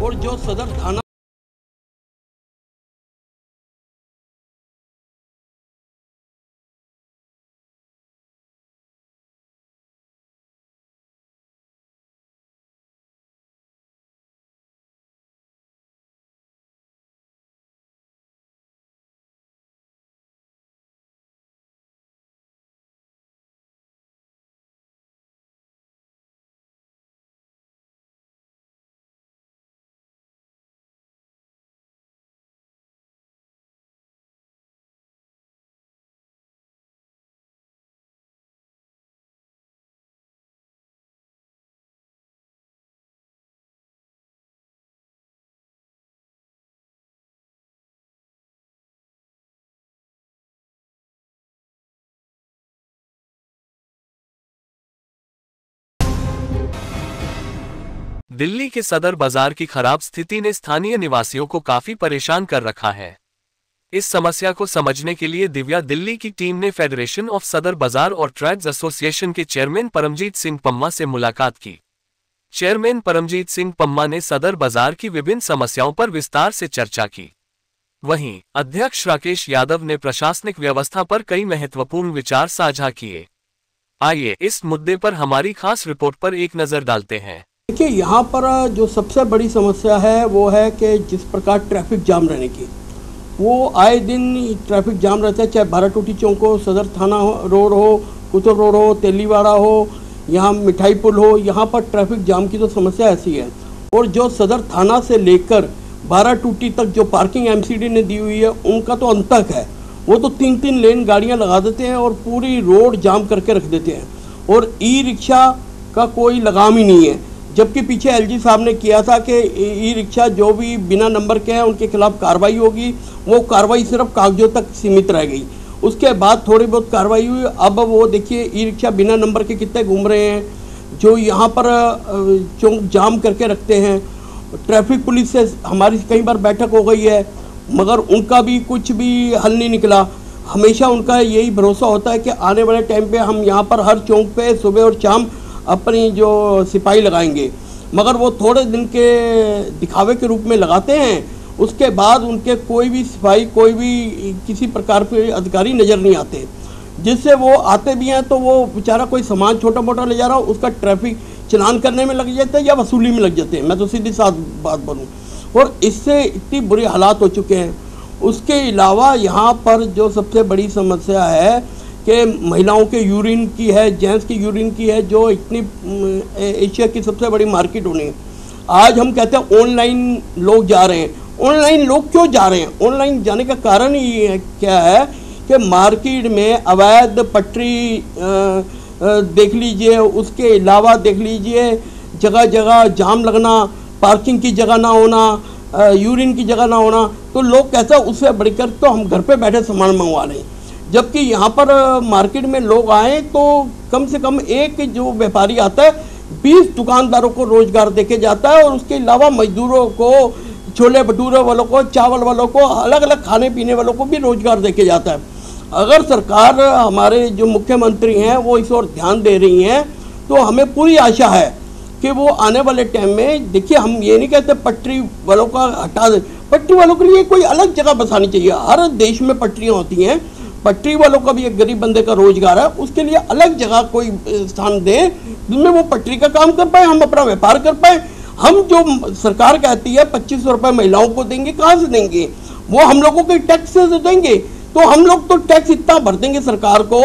और जो सदर थाना दिल्ली के सदर बाजार की खराब स्थिति ने स्थानीय निवासियों को काफी परेशान कर रखा है। इस समस्या को समझने के लिए दिव्या दिल्ली की टीम ने फेडरेशन ऑफ सदर बाजार और ट्रेड्स एसोसिएशन के चेयरमैन परमजीत सिंह पम्मा से मुलाकात की। चेयरमैन परमजीत सिंह पम्मा ने सदर बाजार की विभिन्न समस्याओं पर विस्तार से चर्चा की। वहीं अध्यक्ष राकेश यादव ने प्रशासनिक व्यवस्था पर कई महत्वपूर्ण विचार साझा किए। आइए इस मुद्दे पर हमारी खास रिपोर्ट पर एक नजर डालते हैं। देखिए, यहाँ पर जो सबसे बड़ी समस्या है वो है कि जिस प्रकार ट्रैफिक जाम रहने की, वो आए दिन ट्रैफिक जाम रहता है, चाहे बाराटूटी चौक हो, सदर थाना रोड हो, कुतुब रोड हो, तेलीवाड़ा हो, यहाँ मिठाई पुल हो, यहाँ पर ट्रैफिक जाम की तो समस्या ऐसी है। और जो सदर थाना से लेकर बाराटूटी तक जो पार्किंग एमसीडी ने दी हुई है उनका तो अंत तक है, वो तो 3-3 लेन गाड़ियाँ लगा देते हैं और पूरी रोड जाम करके रख देते हैं। और ई रिक्शा का कोई लगाम ही नहीं है, जबकि पीछे एलजी साहब ने किया था कि ई रिक्शा जो भी बिना नंबर के हैं उनके खिलाफ कार्रवाई होगी। वो कार्रवाई सिर्फ कागजों तक सीमित रह गई, उसके बाद थोड़ी बहुत कार्रवाई हुई। अब वो देखिए ई रिक्शा बिना नंबर के कितने घूम रहे हैं, जो यहाँ पर चौक जाम करके रखते हैं। ट्रैफिक पुलिस से हमारी कई बार बैठक हो गई है, मगर उनका भी कुछ भी हल नहीं निकला। हमेशा उनका यही भरोसा होता है कि आने वाले टाइम पे हम यहाँ पर हर चौक पे सुबह और शाम अपनी जो सिपाही लगाएंगे, मगर वो थोड़े दिन के दिखावे के रूप में लगाते हैं। उसके बाद उनके कोई भी सिपाही, कोई भी किसी प्रकार के अधिकारी नज़र नहीं आते। जिससे वो आते भी हैं तो वो बेचारा कोई सामान छोटा मोटा ले जा रहा हो, उसका ट्रैफिक चलान करने में लग जाते हैं या वसूली में लग जाते हैं। मैं तो सीधी साफ बात बोलूँ, और इससे इतनी बुरी हालात हो चुके हैं। उसके अलावा यहाँ पर जो सबसे बड़ी समस्या है कि महिलाओं के यूरिन की है, जेंट्स की यूरिन की है, जो इतनी एशिया की सबसे बड़ी मार्केट होनी है। आज हम कहते हैं ऑनलाइन लोग जा रहे हैं। ऑनलाइन लोग क्यों जा रहे हैं? ऑनलाइन जाने का कारण ही है क्या है कि मार्केट में अवैध पटरी देख लीजिए, उसके अलावा देख लीजिए जगह जगह जाम लगना, पार्किंग की जगह ना होना, यूरिन की जगह ना होना। तो लोग कहते हैं उससे बढ़कर तो हम घर पे बैठे सामान मंगवा लें, जबकि यहाँ पर मार्केट में लोग आए तो कम से कम एक जो व्यापारी आता है 20 दुकानदारों को रोजगार देके जाता है, और उसके अलावा मजदूरों को, छोले भटूरे वालों को, चावल वालों को, अलग अलग खाने पीने वालों को भी रोजगार देके जाता है। अगर सरकार, हमारे जो मुख्यमंत्री हैं वो इस ओर ध्यान दे रही हैं तो हमें पूरी आशा है कि वो आने वाले टाइम में, देखिए हम ये नहीं कहते पटरी वालों का हटा दें, पटरी वालों के लिए कोई अलग जगह बसानी चाहिए। हर देश में पटरियाँ होती हैं, पटरी वालों का भी एक गरीब बंदे का रोजगार है, उसके लिए अलग जगह कोई स्थान दें जिसमें वो पटरी का काम कर पाए, हम अपना व्यापार कर पाए। हम जो सरकार कहती है 2500 रुपये महिलाओं को देंगे, कहाँ से देंगे? वो हम लोगों के टैक्स से देंगे। तो हम लोग तो टैक्स इतना भर देंगे सरकार को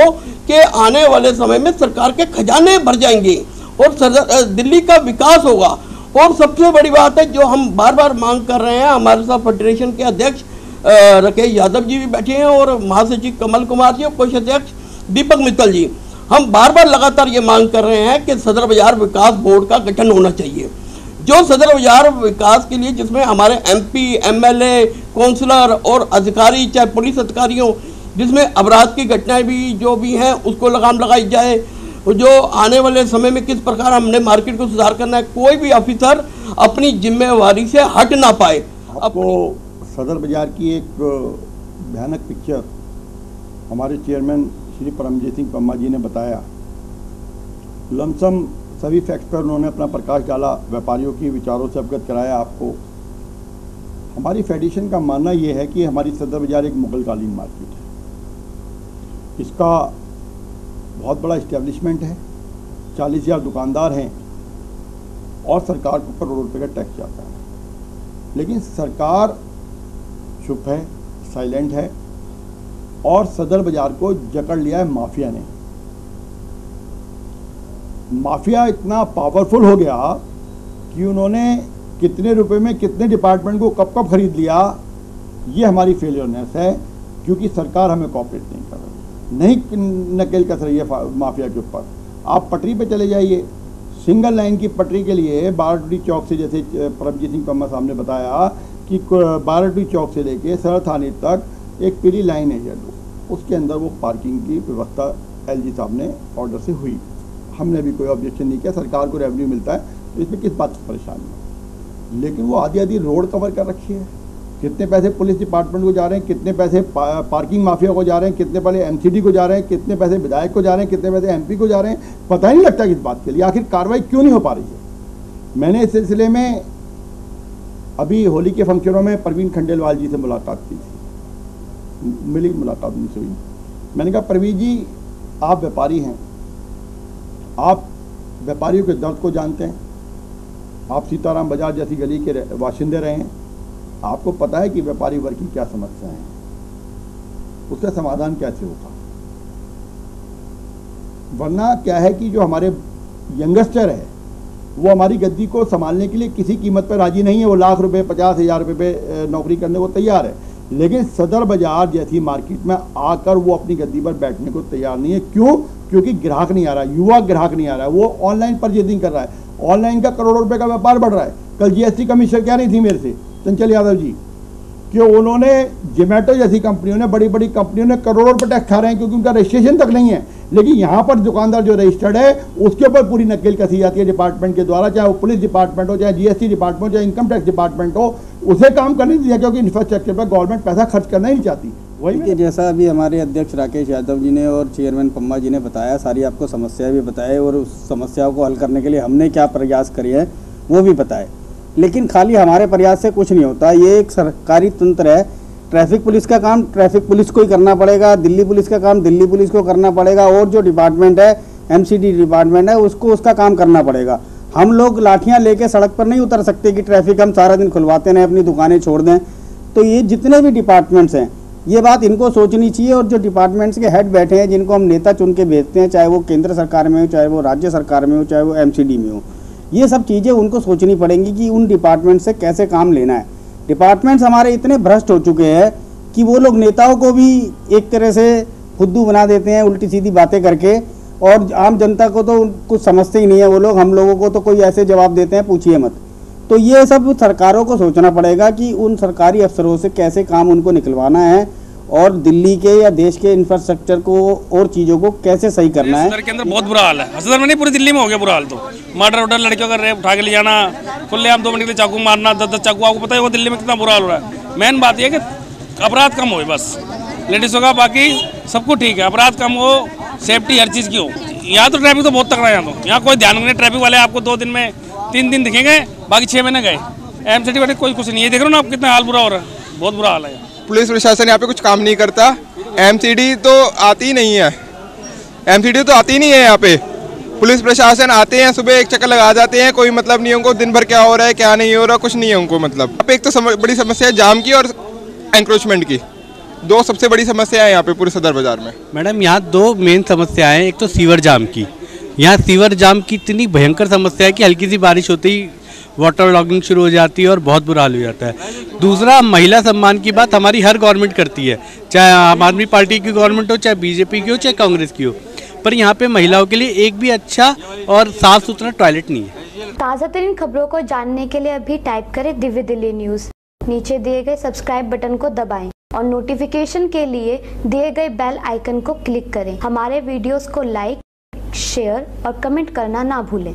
कि आने वाले समय में सरकार के खजाने भर जाएंगे और दिल्ली का विकास होगा। और सबसे बड़ी बात है जो हम बार बार मांग कर रहे हैं, हमारे साथ फेडरेशन के अध्यक्ष राकेश यादव जी भी बैठे हैं और महासचिव कमल कुमार जी और कोष अध्यक्ष दीपक मित्तल जी, हम बार बार लगातार ये मांग कर रहे हैं कि सदर बाजार विकास बोर्ड का गठन होना चाहिए, जो सदर बाजार विकास के लिए, जिसमें हमारे MP, MLA, काउंसलर और अधिकारी, चाहे पुलिस अधिकारी हो, जिसमें अपराध की घटनाएं भी जो भी हैं उसको लगाम लगाई जाए। जो आने वाले समय में किस प्रकार हमने मार्केट को सुधार करना है, कोई भी ऑफिसर अपनी जिम्मेवारी से हट ना पाए। आपको सदर बाजार की एक भयानक पिक्चर हमारे चेयरमैन श्री परमजीत सिंह पम्मा जी ने बताया। लमसम सभी फैक्ट्स पर उन्होंने अपना प्रकाश डाला, व्यापारियों की विचारों से अवगत कराया आपको। हमारी फेडरेशन का मानना ये है कि हमारी सदर बाज़ार एक मुगलकालीन मार्केट है। इसका बहुत बड़ा इस्टेब्लिशमेंट है, 40,000 दुकानदार हैं और सरकार को करोड़ों रुपए का टैक्स जाता है। लेकिन सरकार चुप है, साइलेंट है और सदर बाज़ार को जकड़ लिया है माफिया ने। माफिया इतना पावरफुल हो गया कि उन्होंने कितने रुपए में कितने डिपार्टमेंट को कब कब खरीद लिया, ये हमारी फेलियरनेस है, क्योंकि सरकार हमें कोऑपरेट नहीं कर रही, नहीं नकेल कस रही है माफिया के ऊपर। आप पटरी पे चले जाइए, सिंगल लाइन की पटरी के लिए बाराटोटी चौक से, जैसे परमजीत सिंह पम्मा साहब ने बताया कि बाराटोटी चौक से लेके सदर थाने तक एक पीली लाइन है येलो, उसके अंदर वो पार्किंग की व्यवस्था एलजी साहब ने ऑर्डर से हुई। हमने भी कोई ऑब्जेक्शन नहीं किया, सरकार को रेवेन्यू मिलता है तो इसमें किस बात की परेशानी है। लेकिन वो आधी आधी रोड कवर कर रखी है। कितने पैसे पुलिस डिपार्टमेंट को जा रहे हैं, कितने पैसे पार्किंग माफिया को जा रहे हैं, कितने पैसे एमसीडी को जा रहे हैं, कितने पैसे विधायक को जा रहे हैं, कितने पैसे एमपी को जा रहे हैं, पता ही नहीं लगता किस बात के लिए। आखिर कार्रवाई क्यों नहीं हो पा रही है। मैंने इस सिलसिले में अभी होली के फंक्शनों में प्रवीण खंडेलवाल जी से मुलाकात की थी, मिली मुलाकात उनसे हुई। मैंने कहा प्रवीण जी, आप व्यापारी हैं, आप व्यापारियों के दर्द को जानते हैं, आप सीताराम बाजार जैसी गली के बाशिंदे रहे हैं, आपको पता है कि व्यापारी वर्ग की क्या समस्या है, उसका समाधान कैसे होगा। वरना क्या है कि जो हमारे यंगस्टर है वो हमारी गद्दी को संभालने के लिए किसी कीमत पर राजी नहीं है। वो लाख रुपए 50,000 रुपये पे नौकरी करने को तैयार है, लेकिन सदर बाजार जैसी मार्केट में आकर वो अपनी गद्दी पर बैठने को तैयार नहीं है। क्यों? क्योंकि ग्राहक नहीं आ रहा, युवा ग्राहक नहीं आ रहा है, वो ऑनलाइन परचेजिंग कर रहा है, ऑनलाइन का करोड़ों रुपए का व्यापार बढ़ रहा है। कल जीएसटी कमिश्नर कह रही थी मेरे से, चंचल यादव जी, कि उन्होंने जोमेटो जैसी कंपनियों ने, बड़ी बड़ी कंपनियों ने करोड़ों रुपए टैक्स खा रहे हैं क्योंकि उनका रजिस्ट्रेशन तक नहीं है। लेकिन यहाँ पर दुकानदार जो रजिस्टर्ड है उसके ऊपर पूरी नकेल कसी जाती है डिपार्टमेंट के द्वारा, चाहे वो पुलिस डिपार्टमेंट हो, चाहे जीएसटी डिपार्टमेंट हो, चाहे इनकम टैक्स डिपार्टमेंट हो, उसे काम करने दीजिए, क्योंकि इंफ्रास्ट्रक्चर पर गवर्नमेंट पैसा खर्च करना ही नहीं चाहती। वही जैसा अभी हमारे अध्यक्ष राकेश यादव जी ने और चेयरमैन पम्मा जी ने बताया, सारी आपको समस्याएं भी बताए और उस समस्याओं को हल करने के लिए हमने क्या प्रयास करे हैं वो भी बताए। लेकिन खाली हमारे प्रयास से कुछ नहीं होता, ये एक सरकारी तंत्र है। ट्रैफिक पुलिस का काम ट्रैफिक पुलिस को ही करना पड़ेगा, दिल्ली पुलिस का काम दिल्ली पुलिस को करना पड़ेगा, और जो डिपार्टमेंट है एमसीडी डिपार्टमेंट है उसको उसका काम करना पड़ेगा। हम लोग लाठियाँ लेके सड़क पर नहीं उतर सकते कि ट्रैफिक हम सारा दिन खुलवाते रहें, अपनी दुकानें छोड़ दें। तो ये जितने भी डिपार्टमेंट्स हैं ये बात इनको सोचनी चाहिए, और जो डिपार्टमेंट्स के हेड बैठे हैं जिनको हम नेता चुन के भेजते हैं, चाहे वो केंद्र सरकार में हो, चाहे वो राज्य सरकार में हो, चाहे वो एमसीडी में हो, ये सब चीज़ें उनको सोचनी पड़ेंगी कि उन डिपार्टमेंट से कैसे काम लेना है। डिपार्टमेंट्स हमारे इतने भ्रष्ट हो चुके हैं कि वो लोग नेताओं को भी एक तरह से फुद्दू बना देते हैं उल्टी सीधी बातें करके, और आम जनता को तो कुछ समझते ही नहीं है वो लोग। हम लोगों को तो कोई ऐसे जवाब देते हैं पूछिए मत। तो ये सब सरकारों को सोचना पड़ेगा कि उन सरकारी अफसरों से कैसे काम उनको निकलवाना है, और दिल्ली के या देश के इंफ्रास्ट्रक्चर को और चीज़ों को कैसे सही करना है। सदर के अंदर बहुत बुरा हाल है, सदर में नहीं पूरी दिल्ली में हो गया बुरा हाल। तो मर्डर वर्डर, लड़कियों का रेप, उठा के ले जाना, खुलेआम 2 मिनट के लिए चाकू मारना, 10-10 चाकू, आपको पता है वो दिल्ली में कितना बुरा हाल हो रहा है। मेन बात यह है कि अपराध कम हो, बस लेडीज़ों का, बाकी सब कुछ ठीक है, अपराध कम हो, सेफ्टी हर चीज़ की हो। यहाँ तो ट्रैफिक तो बहुत तगड़ा है, यहाँ कोई ध्यान नहीं। ट्रैफिक वाले आपको 2 दिन में 3 दिन दिखेंगे, बाकी 6 महीने गए। एमसीडी वाले कोई कुछ नहीं है, देख रहे हो ना आप कितना हाल बुरा हो रहा है, बहुत बुरा हाल है। पुलिस प्रशासन यहाँ पे कुछ काम नहीं करता, एमसीडी तो आती ही नहीं है, एमसीडी तो आती नहीं है यहाँ पे। पुलिस प्रशासन आते हैं, सुबह एक चक्कर लगा जाते हैं, कोई मतलब नहीं है उनको दिन भर क्या हो रहा है क्या नहीं हो रहा, कुछ नहीं है उनको मतलब। यहाँ पे एक तो बड़ी समस्या है जाम की और एंक्रोचमेंट की, 2 सबसे बड़ी समस्या है यहाँ पे पूरे सदर बाजार में। मैडम यहाँ 2 मेन समस्याएं हैं। एक तो सीवर जाम की, यहाँ सीवर जाम की इतनी भयंकर समस्या है कि हल्की सी बारिश होते ही वाटर लॉगिंग शुरू हो जाती है और बहुत बुरा हाल हो जाता है। दूसरा, महिला सम्मान की बात हमारी हर गवर्नमेंट करती है, चाहे आम आदमी पार्टी की गवर्नमेंट हो, चाहे बीजेपी की हो, चाहे कांग्रेस की हो, पर यहाँ पे महिलाओं के लिए एक भी अच्छा और साफ सुथरा टॉयलेट नहीं है। ताज़ा तरीन खबरों को जानने के लिए अभी टाइप करें दिव्य दिल्ली न्यूज़, नीचे दिए गए सब्सक्राइब बटन को दबाएं और नोटिफिकेशन के लिए दिए गए बेल आइकन को क्लिक करें। हमारे वीडियोस को लाइक, शेयर और कमेंट करना ना भूलें।